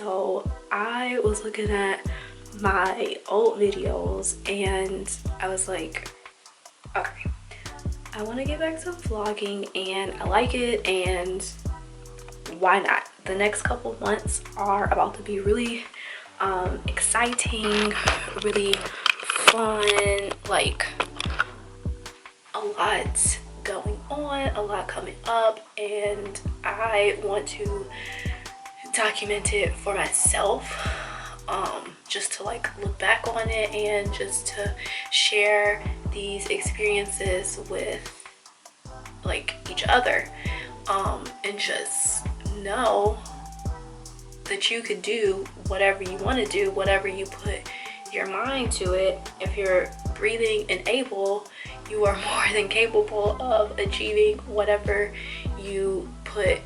So I was looking at my old videos and I was like, okay, I want to get back to vlogging and I like it, and why not? The next couple months are about to be really exciting, really fun, like a lot going on, a lot coming up, and I want to document it for myself, just to like look back on it and just to share these experiences with like each other, and just know that you could do whatever you want to do, whatever you put your mind to it. If you're breathing and able, you are more than capable of achieving whatever you put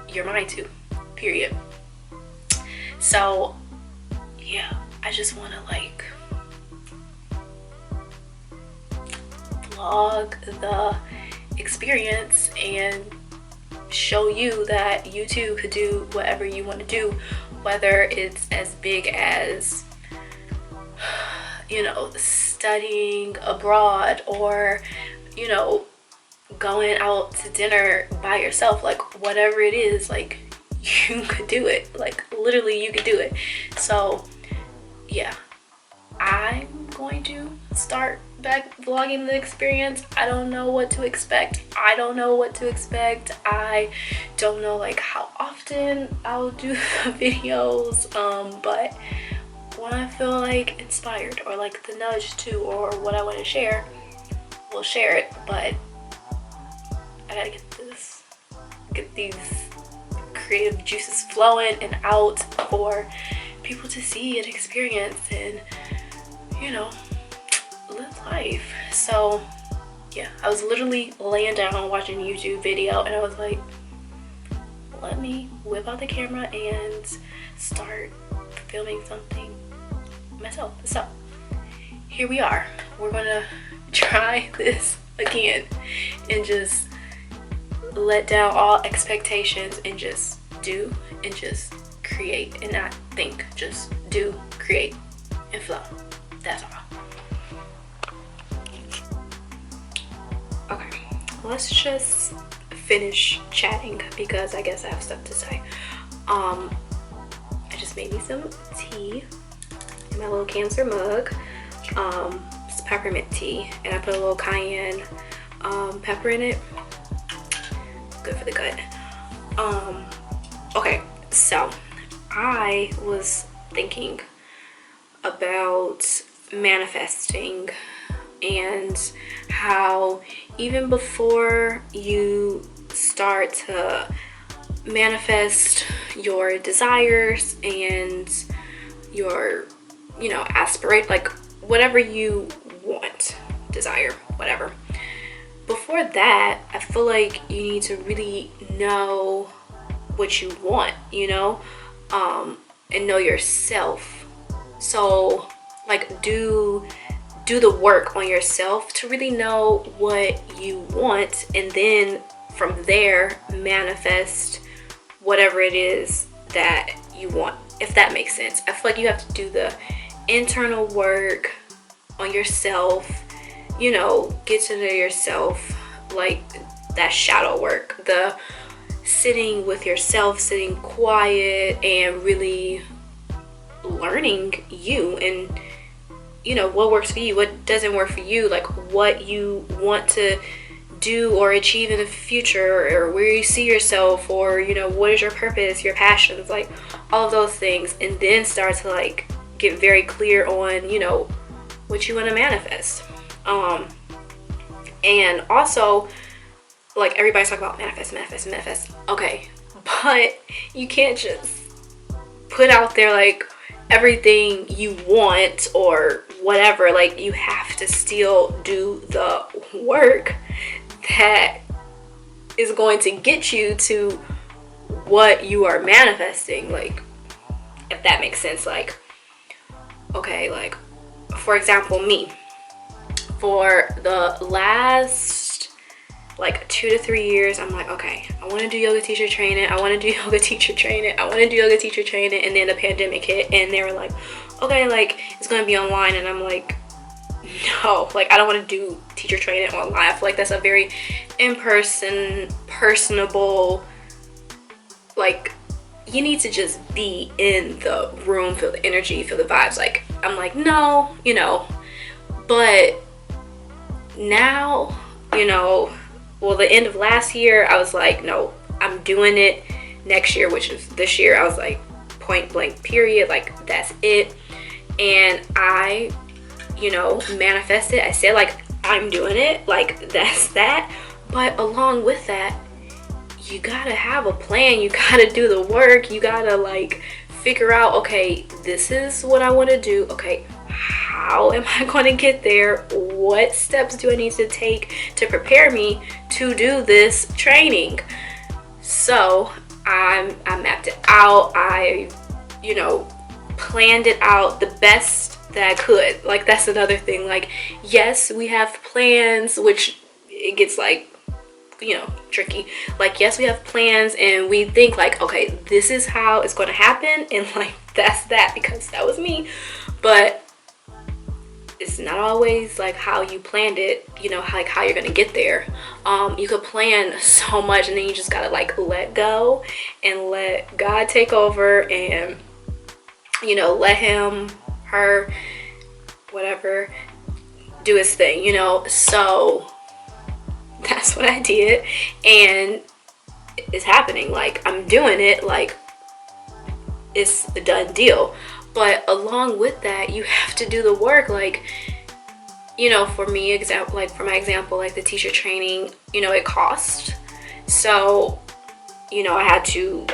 your mind to, period. So yeah, I just want to like vlog the experience and show you that you too could do whatever you want to do, whether it's as big as, you know, studying abroad, or, you know, going out to dinner by yourself. Like whatever it is, like you could do it. Like literally you could do it. So yeah, I'm going to start back vlogging the experience. I don't know what to expect. I don't know like how often I'll do the videos, but when I feel like inspired or like the nudge to, or what I want to share, we'll share it. But I gotta get these creative juices flowing and out for people to see and experience and, you know, live life. So yeah, I was literally laying down watching a YouTube video and I was like, let me whip out the camera and start filming something myself. So here we are. We're gonna try this again and just let down all expectations and just do and just create and not think. Just do, create, and flow. That's all. Okay, let's just finish chatting because I guess I have stuff to say. I just made me some tea in my little Cancer mug. It's peppermint tea, and I put a little cayenne pepper in it. Good for the gut. Okay, so I was thinking about manifesting and how even before you start to manifest your desires and your, you know, aspirate, like whatever you want, desire, whatever. Before that, I feel like you need to really know what you want, you know, and know yourself. So like do the work on yourself to really know what you want, and then from there manifest whatever it is that you want, if that makes sense. I feel like you have to do the internal work on yourself, you know, get to know yourself, like that shadow work, the sitting with yourself, sitting quiet and really learning you, and you know what works for you, what doesn't work for you, like what you want to do or achieve in the future, or where you see yourself, or you know what is your purpose, your passions, like all of those things, and then start to like get very clear on, you know, what you want to manifest. And also, like everybody's talking about manifest, okay, but you can't just put out there like everything you want or whatever. Like you have to still do the work that is going to get you to what you are manifesting, like if that makes sense. Like okay, like for example, me, for the last like 2 to 3 years, I'm like, okay, I want to do yoga teacher training. I want to do yoga teacher training. I want to do yoga teacher training. And then the pandemic hit, and they were like, okay, like it's going to be online. And I'm like, no, like I don't want to do teacher training online. I feel like that's a very in-person, personable, like you need to just be in the room, feel the energy, feel the vibes. Like I'm like, no, you know. But now, you know, well, the end of last year, I was like, no, I'm doing it next year, which is this year. I was like, point blank, period. Like, that's it. And I, you know, manifested. I said, like, I'm doing it. Like, that's that. But along with that, you gotta have a plan. You gotta do the work. You gotta, like, figure out, okay, this is what I want to do. Okay, how am I going to get there? What steps do I need to take to prepare me to do this training? So I mapped it out. I, you know, planned it out the best that I could. Like, that's another thing. Like, yes, we have plans, which it gets like, you know, tricky. Like, yes, we have plans and we think like, okay, this is how it's going to happen. And like, that's that, because that was me. But it's not always like how you planned it, you know, like how you're gonna get there. You could plan so much and then you just gotta like let go and let God take over, and you know, let him, her, whatever, do his thing, you know. So that's what I did, and it's happening. Like, I'm doing it, like it's a done deal. But along with that, you have to do the work. Like, you know, for me, for my example, like the teacher training, you know, it cost. So, you know, I had to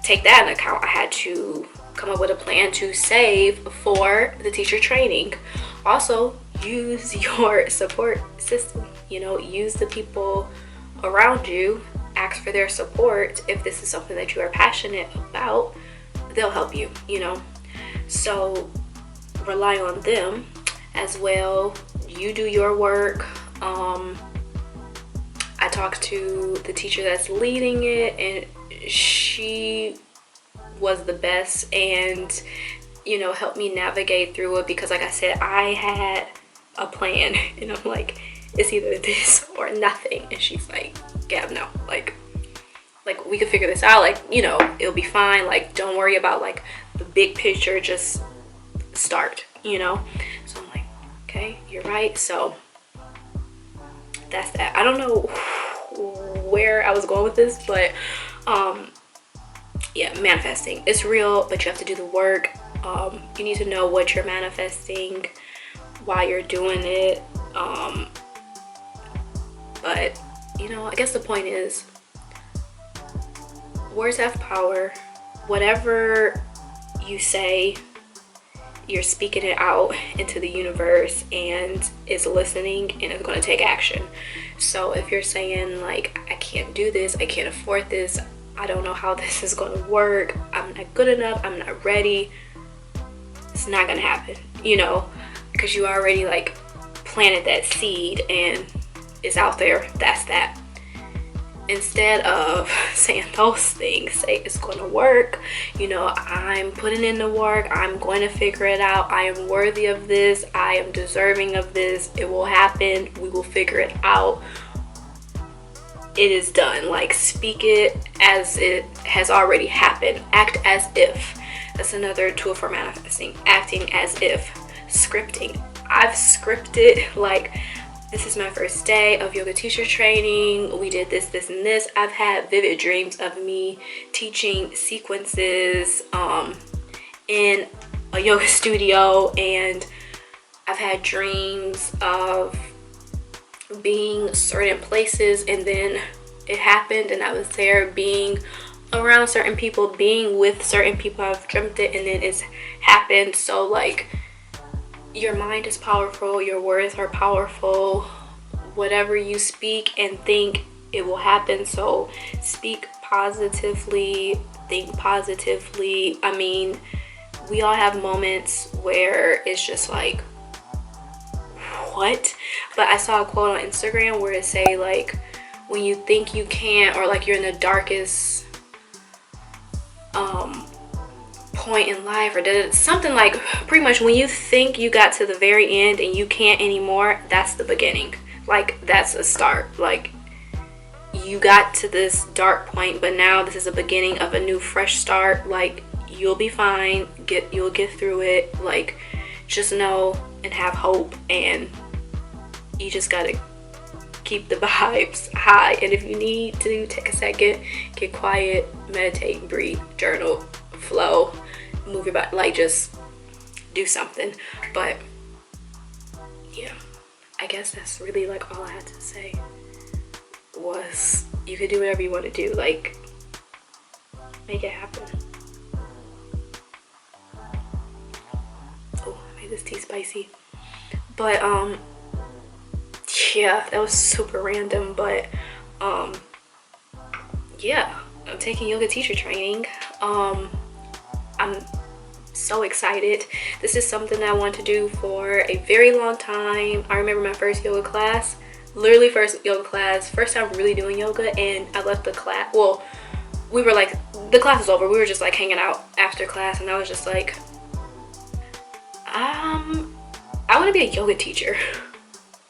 take that into account. I had to come up with a plan to save for the teacher training. Also, use your support system. You know, use the people around you. Ask for their support. If this is something that you are passionate about, they'll help you, you know. So rely on them as well. You do your work. I talked to the teacher that's leading it, and she was the best, and you know, helped me navigate through it, because like I said, I had a plan and I'm like, it's either this or nothing. And she's like, Gab, no, like we could figure this out, like, you know, it'll be fine, like don't worry about like the big picture, just start, you know. So I'm like, okay, you're right. So that's that. I don't know where I was going with this, but yeah, manifesting, it's real, but you have to do the work. You need to know what you're manifesting, why you're doing it. But you know, I guess the point is, words have power. Whatever you say, you're speaking it out into the universe, and it's listening and it's going to take action. So if you're saying like, I can't do this, I can't afford this, I don't know how this is going to work, I'm not good enough, I'm not ready, it's not going to happen, you know, because you already like planted that seed and it's out there. That's that. Instead of saying those things, say it's going to work, you know, I'm putting in the work, I'm going to figure it out, I am worthy of this, I am deserving of this, it will happen, we will figure it out, it is done. Like, speak it as it has already happened. Act as if. That's another tool for manifesting. Acting as if. Scripting. I've scripted, like, this is my first day of yoga teacher training, we did this, this, and this. I've had vivid dreams of me teaching sequences in a yoga studio, and I've had dreams of being certain places, and then it happened and I was there, being around certain people, being with certain people. I've dreamt it and then it's happened. So like, your mind is powerful, your words are powerful. Whatever you speak and think, it will happen. So speak positively, think positively. I mean, we all have moments where it's just like, what? But I saw a quote on Instagram where it say like, when you think you can't, or like you're in the darkest point in life, or something, like pretty much when you think you got to the very end and you can't anymore, that's the beginning. Like that's a start. Like you got to this dark point, but now this is a beginning of a new fresh start. Like you'll be fine, you'll get through it. Like just know and have hope, and you just gotta keep the vibes high. And if you need to take a second, get quiet, meditate, breathe, journal, flow, move your body, like just do something. But yeah, I guess that's really like all I had to say. Was you could do whatever you want to do, like make it happen. Oh, I made this tea spicy. But yeah, that was super random. But yeah, I'm taking yoga teacher training. I'm so excited. This is something I want to do for a very long time. I remember my first yoga class, literally first time really doing yoga, and I left the class. Well, we were like, the class was over, we were just like hanging out after class, and I was just like, I want to be a yoga teacher.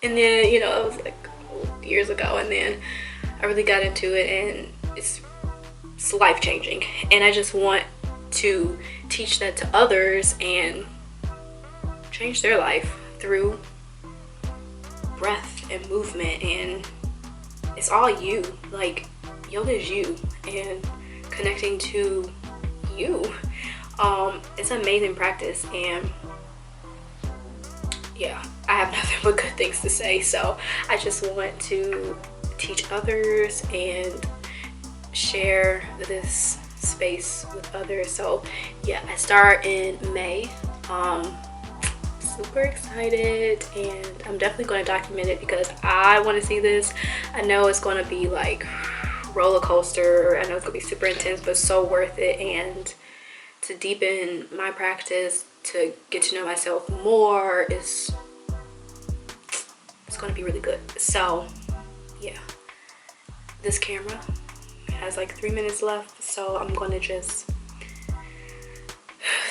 And then, you know, it was like years ago, and then I really got into it, and it's life-changing, and I just want to teach that to others and change their life through breath and movement. And it's all you. Like yoga is you, and connecting to you. It's an amazing practice, and yeah, I have nothing but good things to say. So I just want to teach others and share this space with others. So yeah, I start in May. Super excited, and I'm definitely going to document it because I want to see this. I know it's going to be like roller coaster. I know it's going to be super intense, but so worth it. And to deepen my practice, to get to know myself more, it's going to be really good. So yeah, this camera has like 3 minutes left, so I'm going to just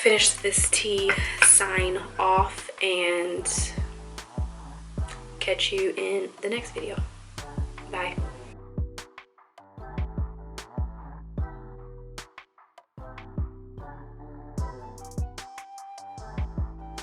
finish this tea, sign off, and catch you in the next video. Bye.